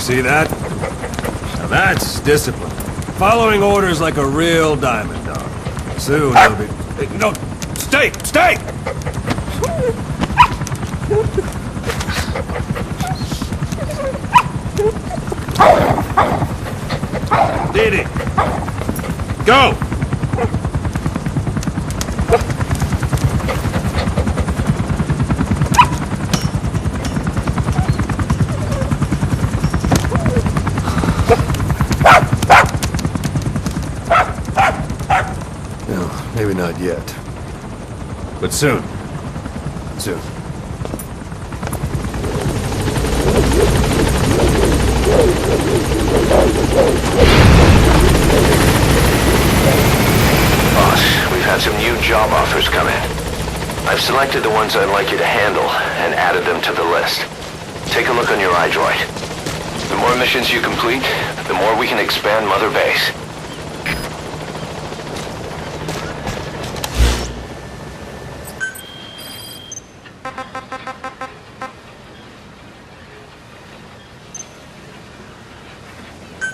See that? Now that's discipline. Following orders like a real diamond dog. Soon he'll be... Hey, no! Stay! Stay! Didi! Go! Maybe not yet. But soon. Soon. Boss, we've had some new job offers come in. I've selected the ones I'd like you to handle and added them to the list. Take a look on your iDroid. The more missions you complete, the more we can expand Motherbase.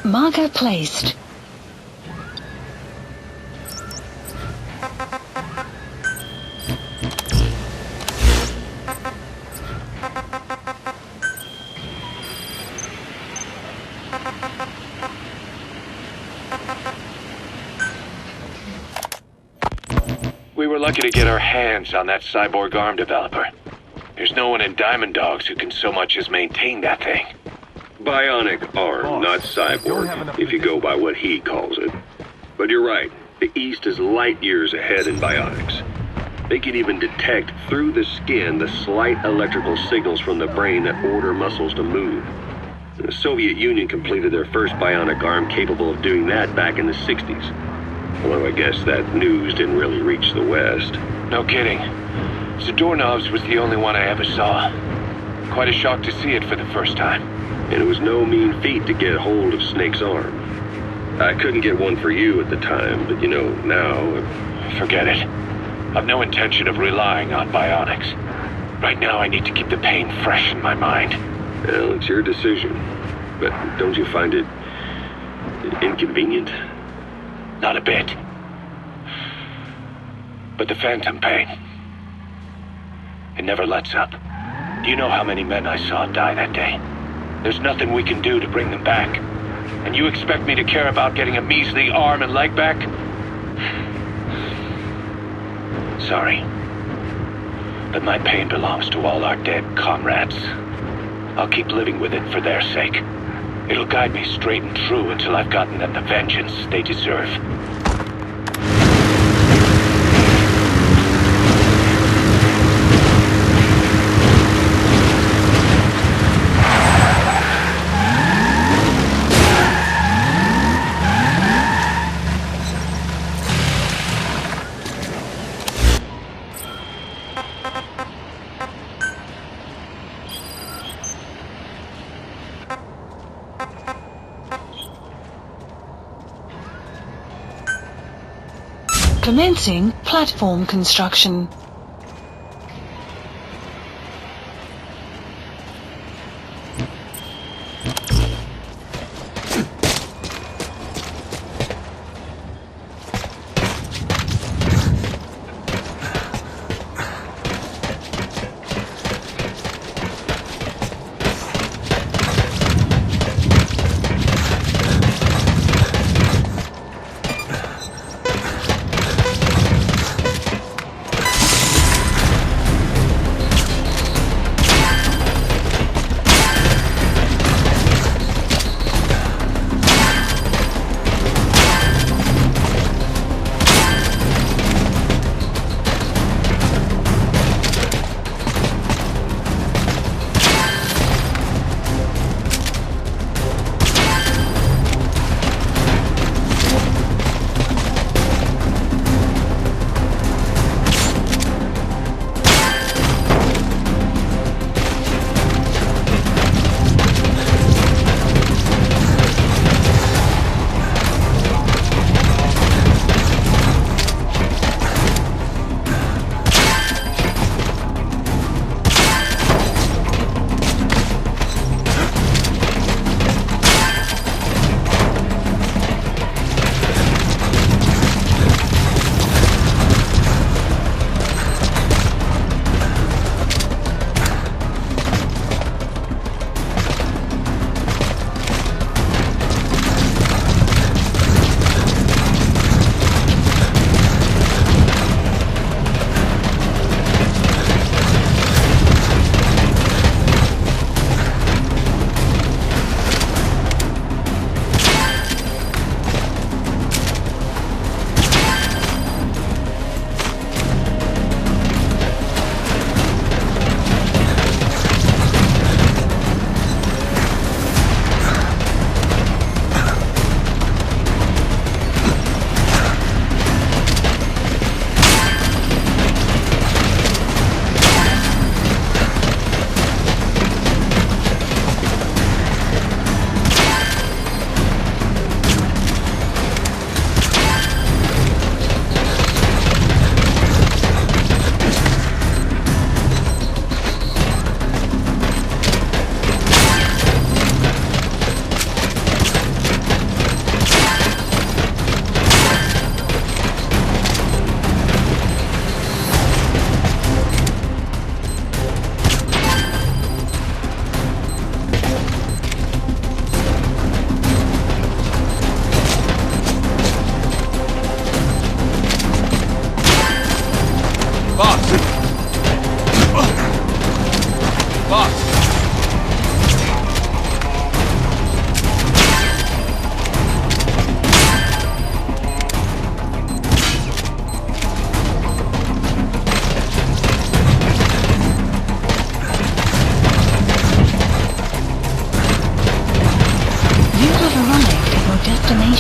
Marker placed. We were lucky to get our hands on that cyborg arm developer. There's no one in Diamond Dogs who can so much as maintain that thing. Bionic arm, not cyborg, if you go by what he calls it. But you're right, the East is light years ahead in bionics. They can even detect through the skin the slight electrical signals from the brain that order muscles to move. The Soviet Union completed their first bionic arm capable of doing that back in the 60s. Although I guess that news didn't really reach the West. No kidding. Zadorov's was the only one I ever saw. Quite a shock to see it for the first time. And it was no mean feat to get hold of Snake's arm. I couldn't get one for you at the time, but you know, now... Forget it. I've no intention of relying on bionics. Right now I need to keep the pain fresh in my mind. Well, it's your decision. But don't you find it... inconvenient? Not a bit. But the phantom pain, it never lets up. Do you know how many men I saw die that day? There's nothing we can do to bring them back. And you expect me to care about getting a measly arm and leg back? Sorry. But my pain belongs to all our dead comrades. I'll keep living with it for their sake. It'll guide me straight and true until I've gotten them the vengeance they deserve. Commencing platform construction.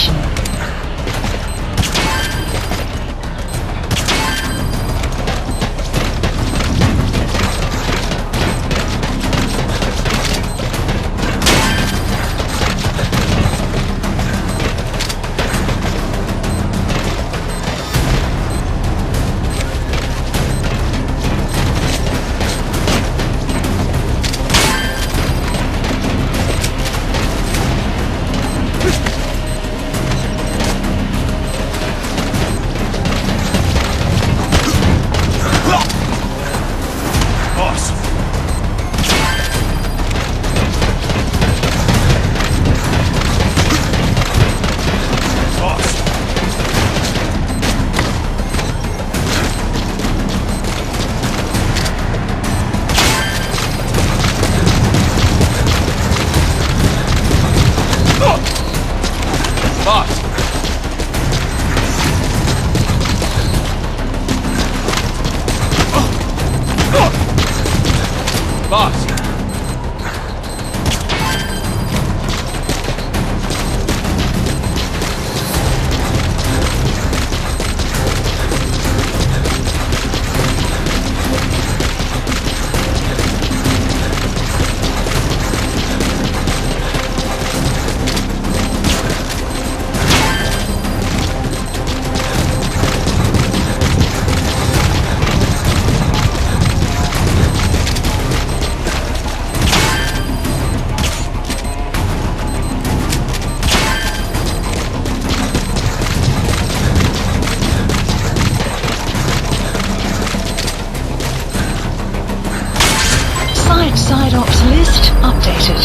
location. Side ops list updated.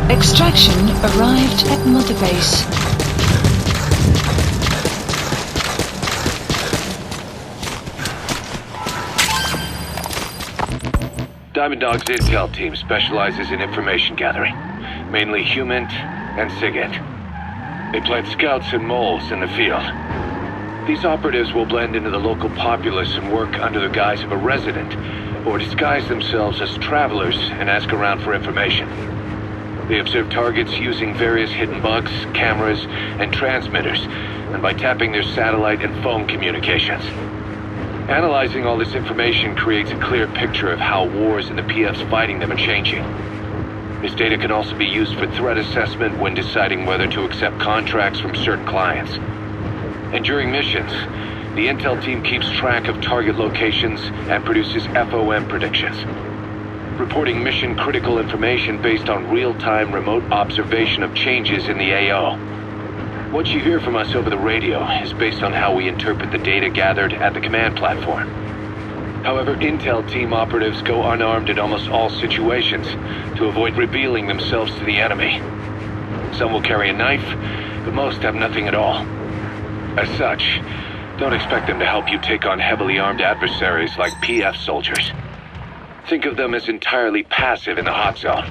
Extraction arrived at Motherbase. Diamond Dog's intel team specializes in information gathering, mainly human and SIGINT. They plant scouts and moles in the field. These operatives will blend into the local populace and work under the guise of a resident, or disguise themselves as travelers and ask around for information. They observe targets using various hidden bugs, cameras, and transmitters, and by tapping their satellite and phone communications. Analyzing all this information creates a clear picture of how wars and the PF's fighting them are changing. This data can also be used for threat assessment when deciding whether to accept contracts from certain clients. And during missions, the intel team keeps track of target locations and produces FOM predictions, reporting mission-critical information based on real-time remote observation of changes in the AO. What you hear from us over the radio is based on how we interpret the data gathered at the command platform. However, intel team operatives go unarmed in almost all situations to avoid revealing themselves to the enemy. Some will carry a knife, but most have nothing at all. As such, don't expect them to help you take on heavily armed adversaries like PF soldiers. Think of them as entirely passive in the hot zone.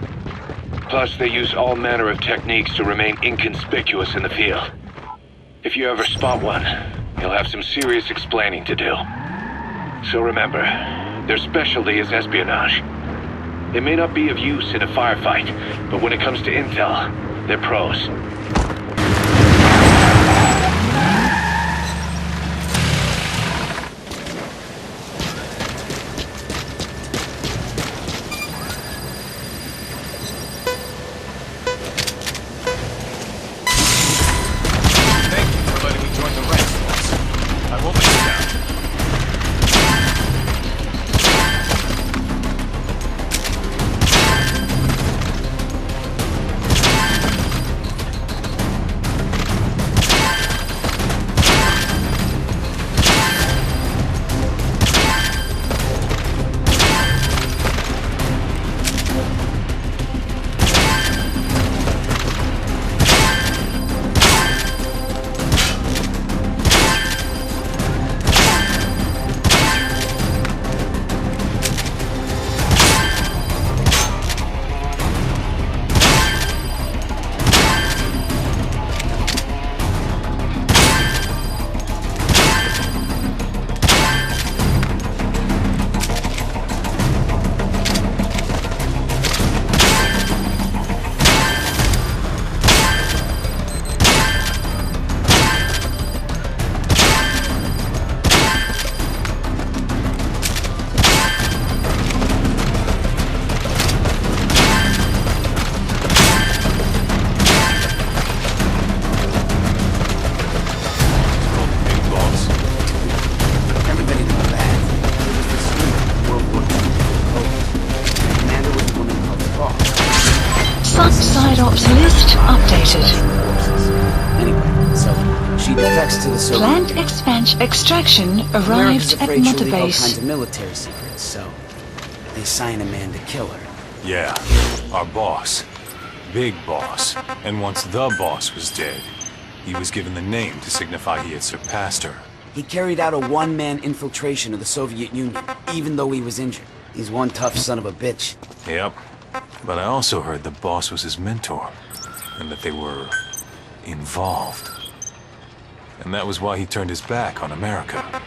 Plus, they use all manner of techniques to remain inconspicuous in the field. If you ever spot one, you'll have some serious explaining to do. So remember, their specialty is espionage. It may not be of use in a firefight, but when it comes to intel, they're pros. Effects to the Soviet Plant Union. extraction America's arrived at afraid she'll leak all Motherbase. kinds of military secrets, so they assign a man to kill her. Yeah, our boss. Big boss. And once the boss was dead, he was given the name to signify he had surpassed her. He carried out a one-man infiltration of the Soviet Union, even though he was injured. He's one tough son of a bitch. Yep. But I also heard the boss was his mentor, and that they were involved. And that was why he turned his back on America.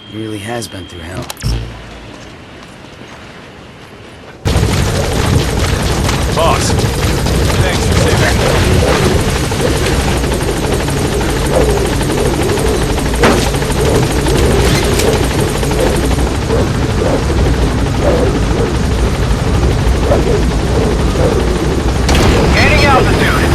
He really has been through hell. Boss! Thanks for saving Gaining altitude.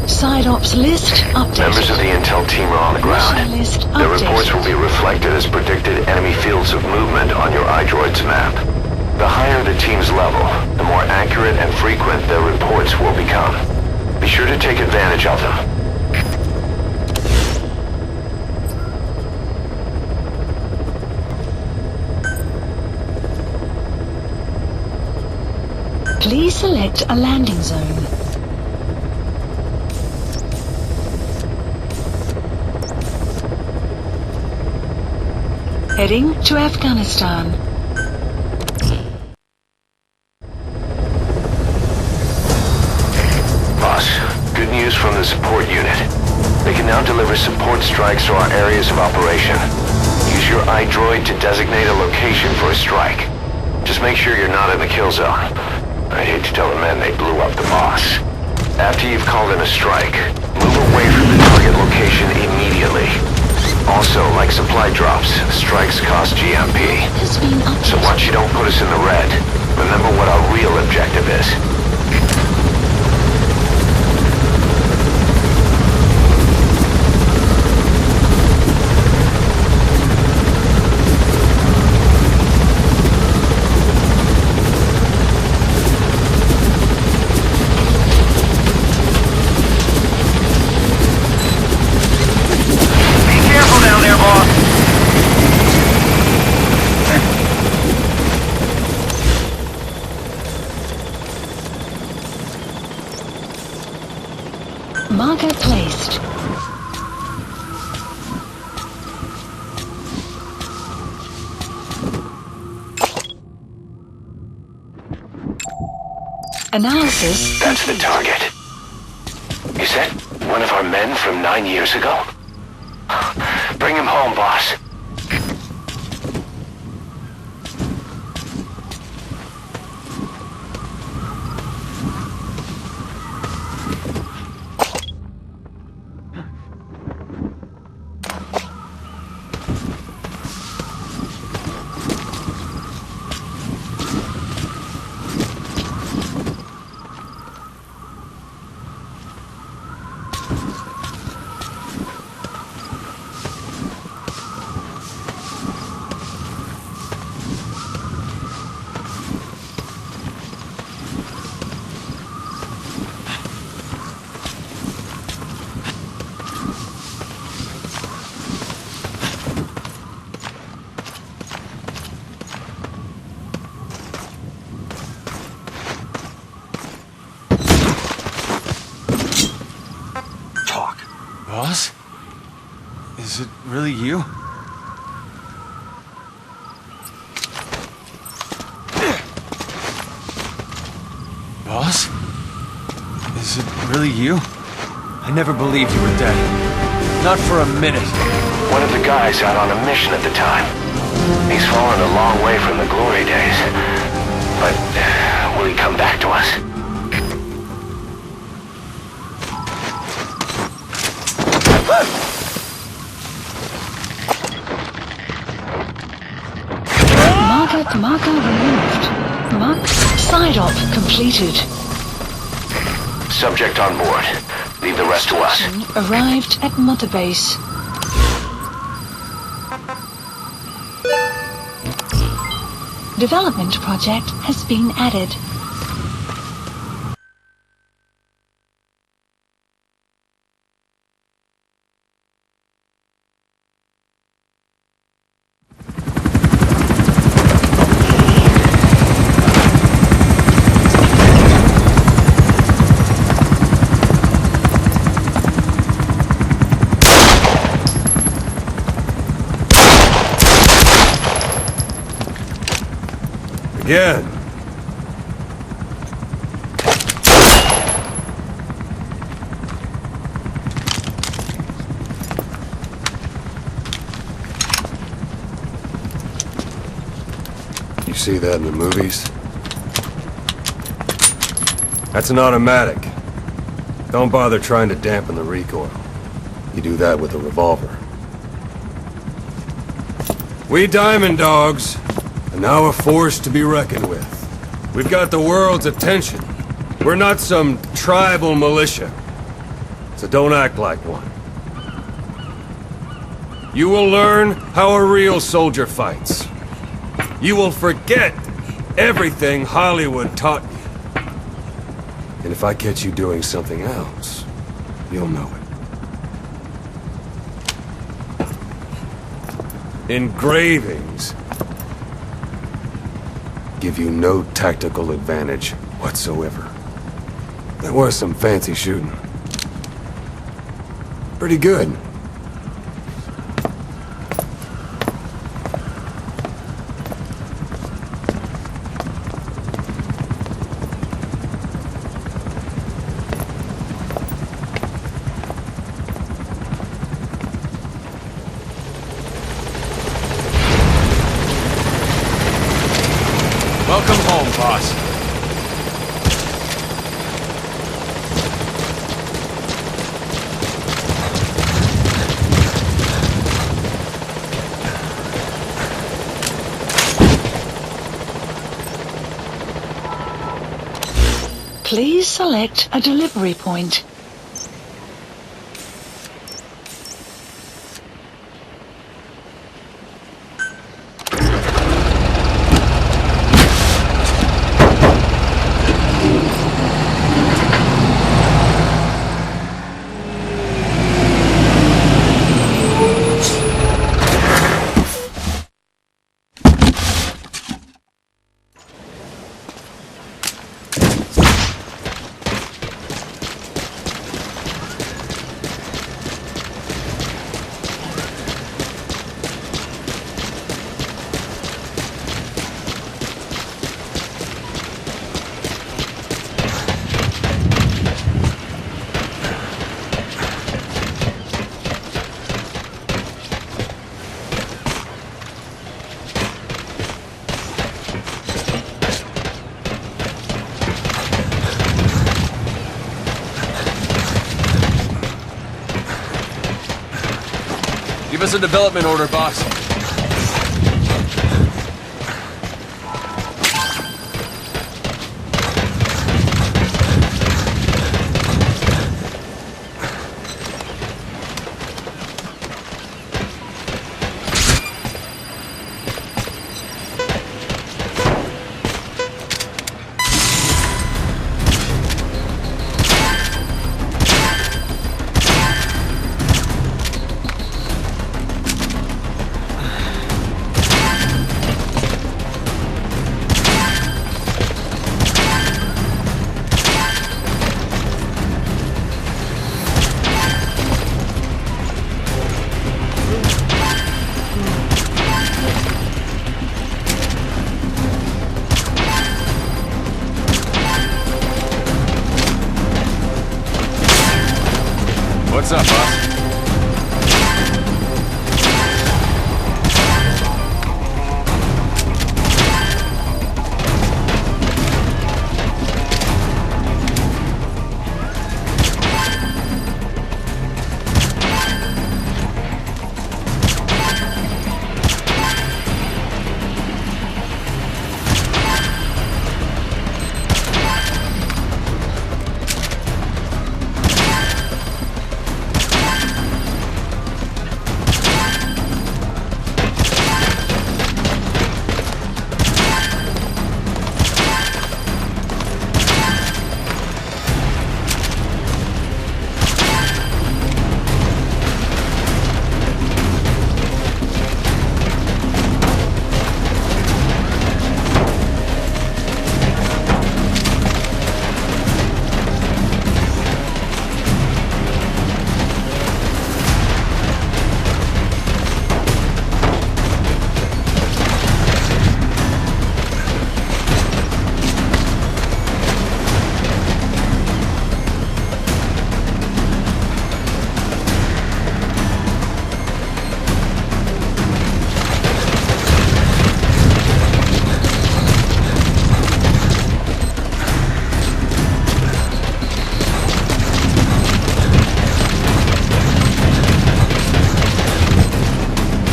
Side ops list updated. Members of the intel team are on the ground. Mission list Their reports updated. will be reflected as predicted enemy fields of movement on your iDroid's map. The higher the team's level, the more accurate and frequent their reports will become. Be sure to take advantage of them. Please select a landing zone. Heading to Afghanistan. Boss, good news from the support unit. They can now deliver support strikes to our areas of operation. Use your iDroid to designate a location for a strike. Just make sure you're not in the kill zone. I'd hate to tell the men they blew up the boss. After you've called in a strike, move away from the target location immediately. Also, like supply drops, strikes cost GMP. Has been So updated. once you don't put us in the red, remember what our real objective is. Be careful down there, boss. Marker placed. Analysis. That's the target. Is that one of our men from 9 years ago? Bring him home, boss. Boss? Is it really you? Boss? Is it really you? I never believed you were dead. Not for a minute. One of the guys out on a mission at the time. He's fallen a long way from the glory days. But will he come back to us? Marker removed. Side op completed. Subject on board. Leave the rest to us. Arrived at Motherbase. Development project has been added. Again. You see that in the movies? That's an automatic. Don't bother trying to dampen the recoil. You do that with a revolver. We Diamond Dogs are now a force to be reckoned with. We've got the world's attention. We're not some tribal militia. So don't act like one. You will learn how a real soldier fights. You will forget everything Hollywood taught you. And if I catch you doing something else, you'll know it. Engravings give you no tactical advantage whatsoever. That was some fancy shooting. Pretty good. Welcome home, boss. Please select a delivery point. Give us a development order, boss. What's up, boss?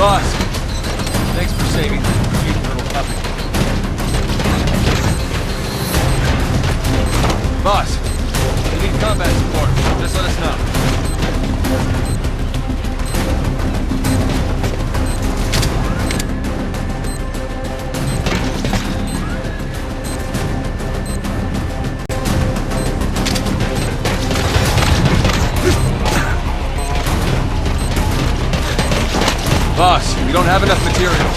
Boss, thanks for saving the sweet little puppy. Boss, we need combat support. Just let us know. Boss, we don't have enough materials.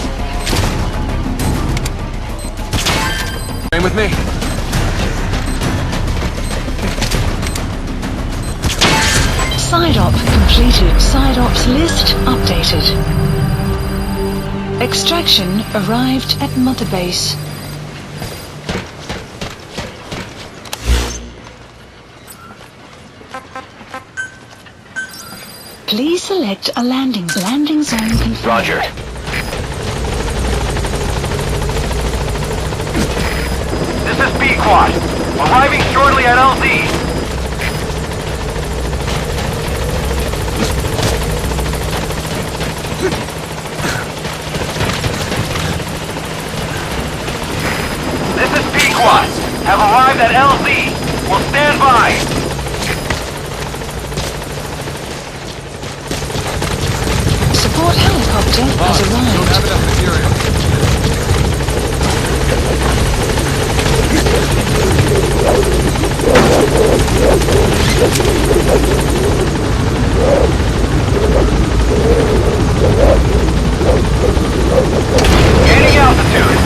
Train with me. Side op completed. Side ops list updated. Extraction arrived at Motherbase. Please select a landing zone confirmed. Roger. This is B-Quad. Arriving shortly at LZ. This is B-Quad. Have arrived at LZ. Will stand by. Support helicopter Boss, has we don't arrived. have enough materials. Gaining altitude.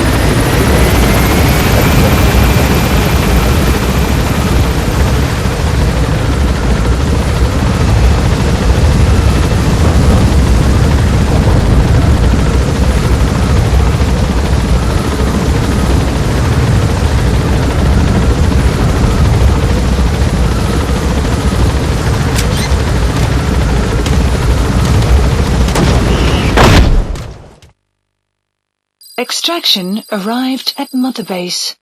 Extraction arrived at Motherbase.